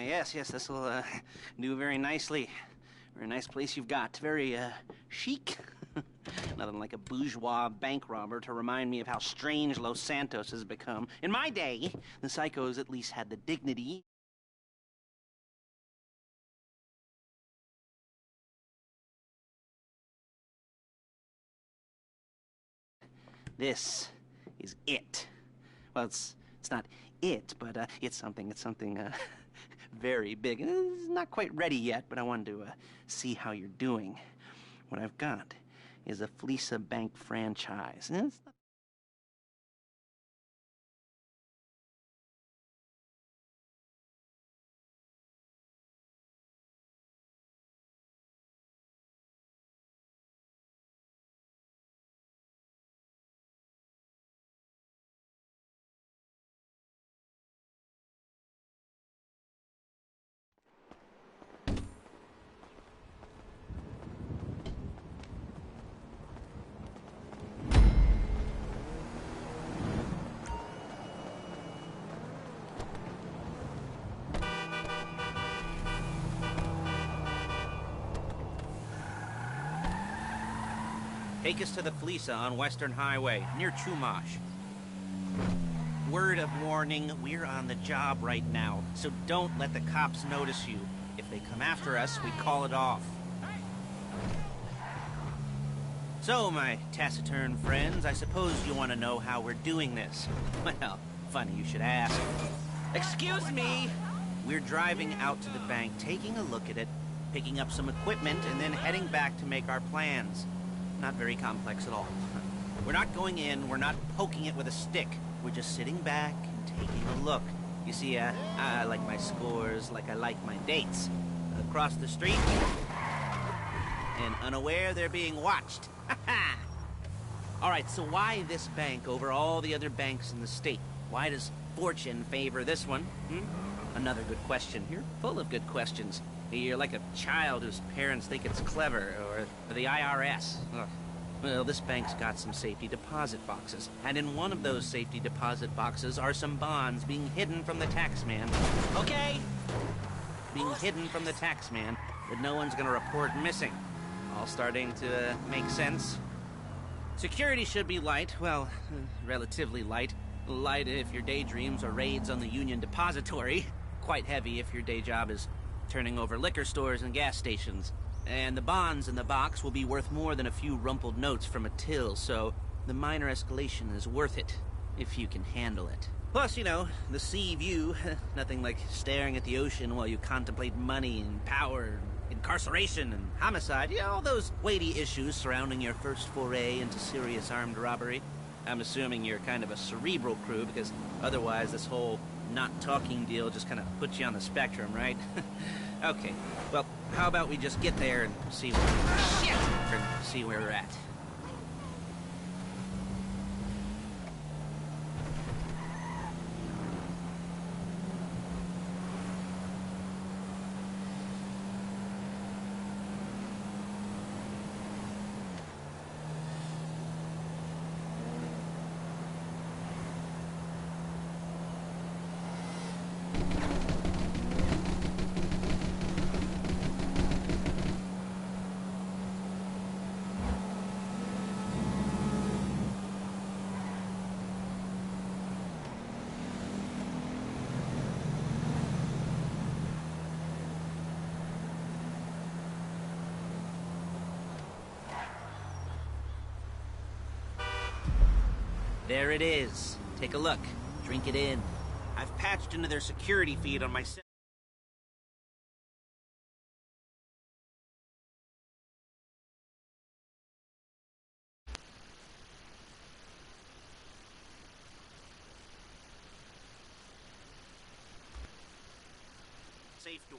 Yes, this will do very nicely. Very nice place you've got. Very chic. Nothing like a bourgeois bank robber to remind me of how strange Los Santos has become. In my day, the psychos at least had the dignity. This is it. Well, it's not it, but it's something very big. It's not quite ready yet, but I wanted to see how you're doing. What I've got is a Fleeca Bank franchise. It's not Take us to the Fleeca on Western Highway, near Chumash. Word of warning, we're on the job right now, so don't let the cops notice you. If they come after us, we call it off. So, my taciturn friends, I suppose you want to know how we're doing this. Well, funny you should ask. Excuse me! We're driving out to the bank, taking a look at it, picking up some equipment, and then heading back to make our plans. Not very complex at all. We're not going in, we're not poking it with a stick. We're just sitting back and taking a look. You see, I like my scores like I like my dates. Across the street, and unaware they're being watched. Alright, so why this bank over all the other banks in the state? Why does fortune favor this one? Another good question. You're full of good questions. You're like a child whose parents think it's clever, or the IRS. Ugh. Well, this bank's got some safety deposit boxes, and in one of those safety deposit boxes are some bonds being hidden from the taxman. Okay? Being hidden from the taxman that no one's gonna report missing. All starting to make sense. Security should be light, well, relatively light. Light if your daydreams are raids on the Union Depository. Quite heavy if your day job is turning over liquor stores and gas stations. And the bonds in the box will be worth more than a few rumpled notes from a till, so the minor escalation is worth it, if you can handle it. Plus, you know, the sea view, nothing like staring at the ocean while you contemplate money and power, incarceration and homicide, you know, all those weighty issues surrounding your first foray into serious armed robbery. I'm assuming you're kind of a cerebral crew, because otherwise this whole not talking deal just kind of puts you on the spectrum, right? Okay, well, how about we just get there and see where we're at. There it is. Take a look. Drink it in. I've patched into their security feed on my safe door.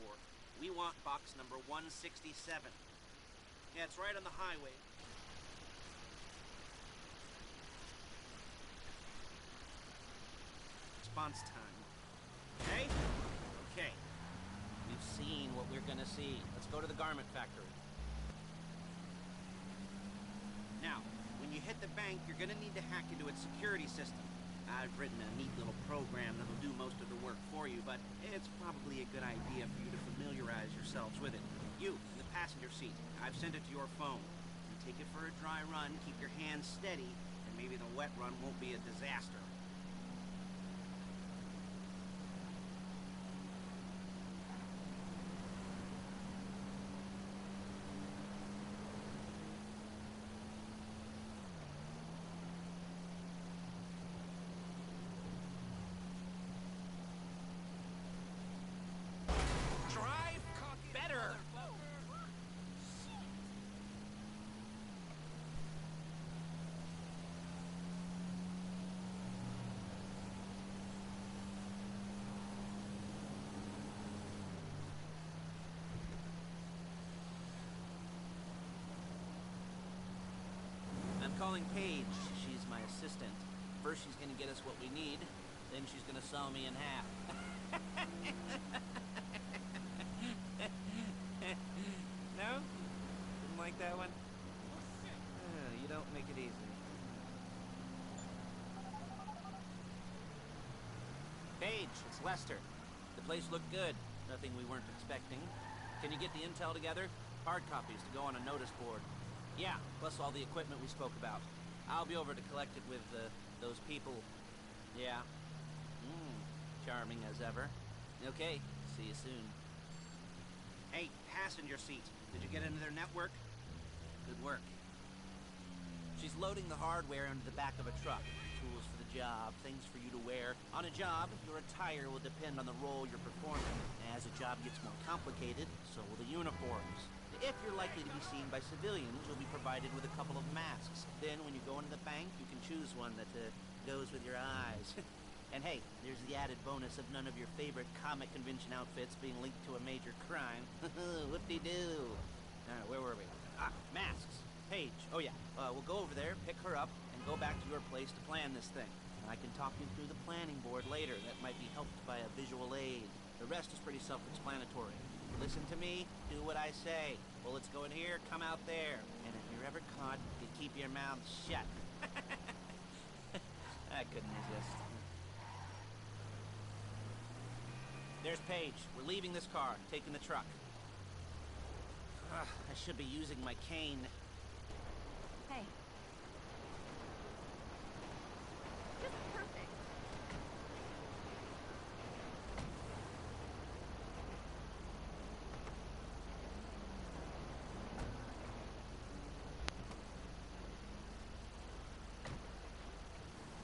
We want box number 167. Yeah, it's right on the highway. Response time. Okay? Okay. We've seen what we're gonna see. Let's go to the garment factory. Now, when you hit the bank, you're gonna need to hack into its security system. I've written a neat little program that'll do most of the work for you, but it's probably a good idea for you to familiarize yourselves with it. You, in the passenger seat, I've sent it to your phone. You take it for a dry run, keep your hands steady, and maybe the wet run won't be a disaster. Better! I'm calling Paige. She's my assistant. First she's gonna get us what we need, then she's gonna saw me in half. No? Didn't like that one? You don't make it easy. Paige, it's Lester. The place looked good. Nothing we weren't expecting. Can you get the intel together? Hard copies to go on a notice board. Yeah, plus all the equipment we spoke about. I'll be over to collect it with, those people. Yeah. Charming as ever. Okay, see you soon. Hey, passenger seat. Did you get into their network? Good work. She's loading the hardware into the back of a truck. Tools for the job, things for you to wear. On a job, your attire will depend on the role you're performing. As a job gets more complicated, so will the uniforms. If you're likely to be seen by civilians, you'll be provided with a couple of masks. Then, when you go into the bank, you can choose one that goes with your eyes. And hey, there's the added bonus of none of your favorite comic convention outfits being linked to a major crime. Whoop-de-doo. Where were we? Masks. Paige. Oh yeah, we'll go over there, pick her up, and go back to your place to plan this thing. And I can talk you through the planning board later. That might be helped by a visual aid. The rest is pretty self-explanatory. Listen to me, do what I say. Bullets go in here, come out there. And if you're ever caught, you keep your mouth shut. I couldn't resist. There's Paige. We're leaving this car, taking the truck. I should be using my cane. Hey. Just perfect.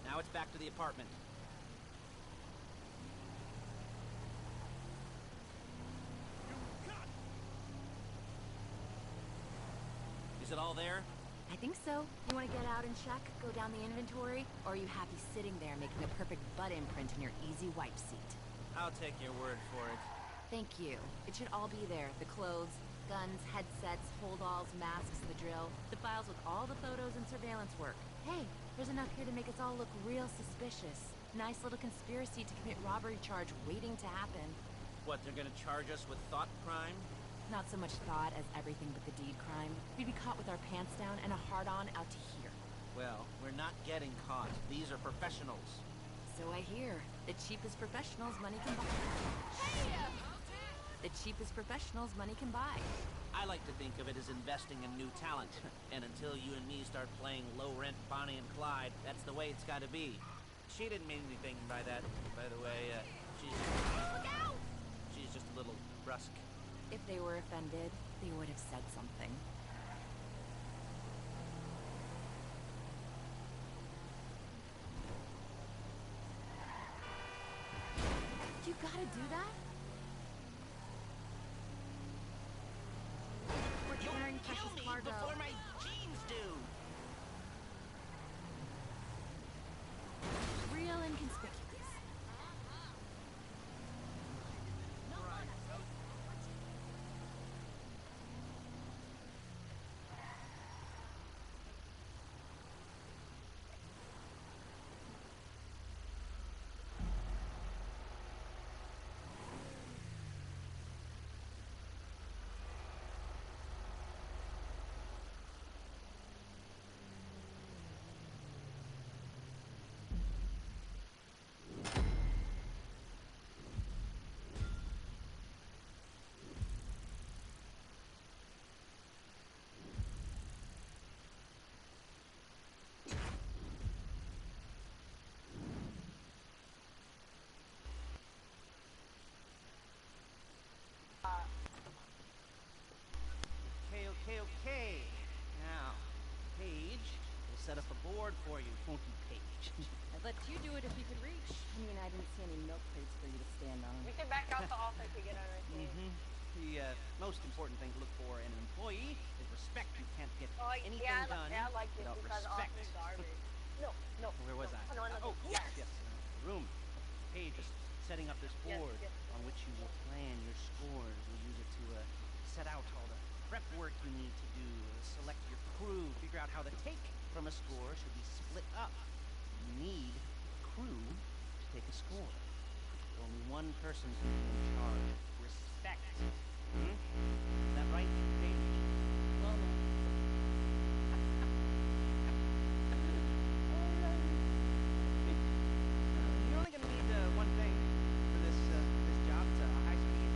Now it's back to the apartment. Is it all there? I think so. You want to get out and check, go down the inventory, or are you happy sitting there making a perfect butt imprint in your easy wipe seat? I'll take your word for it. Thank you. It should all be there. The clothes, guns, headsets, holdalls, masks, the drill, the files with all the photos and surveillance work. Hey, there's enough here to make us all look real suspicious. Nice little conspiracy to commit robbery charge waiting to happen. What, they're gonna charge us with thought crime? Not so much thought as everything but the deed crime. We'd be caught with our pants down and a hard-on out to here. Well, we're not getting caught. These are professionals. So I hear. The cheapest professionals money can buy. Hey! The cheapest professionals money can buy. I like to think of it as investing in new talent. And until you and me start playing low-rent Bonnie and Clyde, that's the way it's gotta be. She didn't mean anything by that, by the way. She's just a little brusque. If they were offended, they would have said something. You gotta do that? We're carrying precious cargo. Before my jeans do! Real inconspicuous. Okay. Now, Paige will set up a board for you, won't you, Paige? I'd let you do it if you could reach. I mean, I didn't see any milk crates for you to stand on. We can back out the office to get on our team. The most important thing to look for in an employee is respect. You can't get Oh, anything yeah, done I like this without because respect. office garbage. No. Where was no. I? No, Oh, yes. The room. Paige is setting up this Yes, board yes. on which you will plan your scores. You'll use it to set out all the prep work you need to do, select your crew, figure out how the take from a score should be split up. You need a crew to take a score. Only one person can be in charge. Respect. Is that right, Paige? Well, no. You're only gonna need one thing for this job. It's a high-speed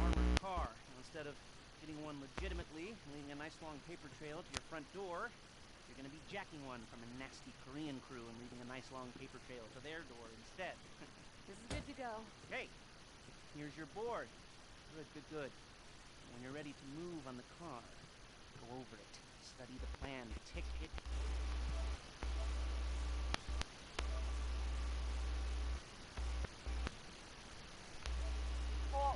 armored car. Instead of getting one legitimately and leaving a nice long paper trail to your front door, you're gonna be jacking one from a nasty Korean crew and leaving a nice long paper trail to their door instead. This is good to go. Okay, here's your board. Good. When you're ready to move on the car, go over it, study the plan, tick it. Oh,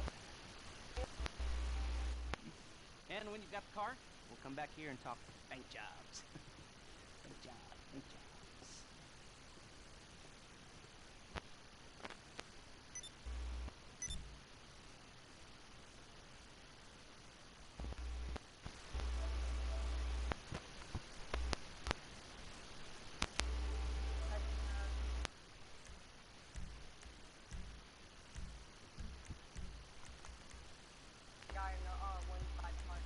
And when you've got the car, we'll come back here and talk bank jobs. Bank jobs. guy in the one side park.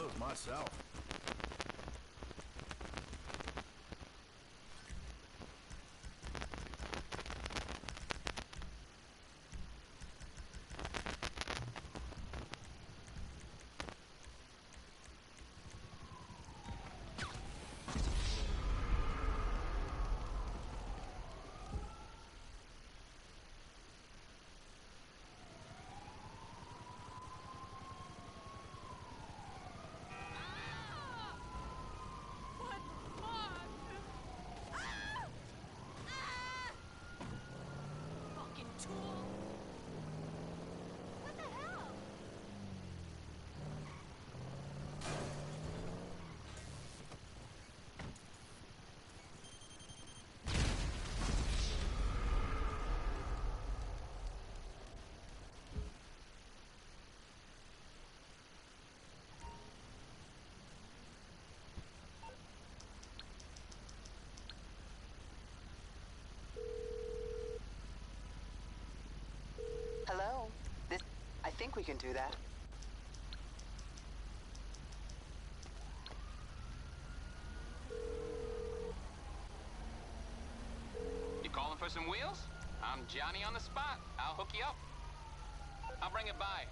boat myself. Fucking tool! What the hell? Hello? I think we can do that. You calling for some wheels? I'm Johnny on the spot. I'll hook you up. I'll bring it by.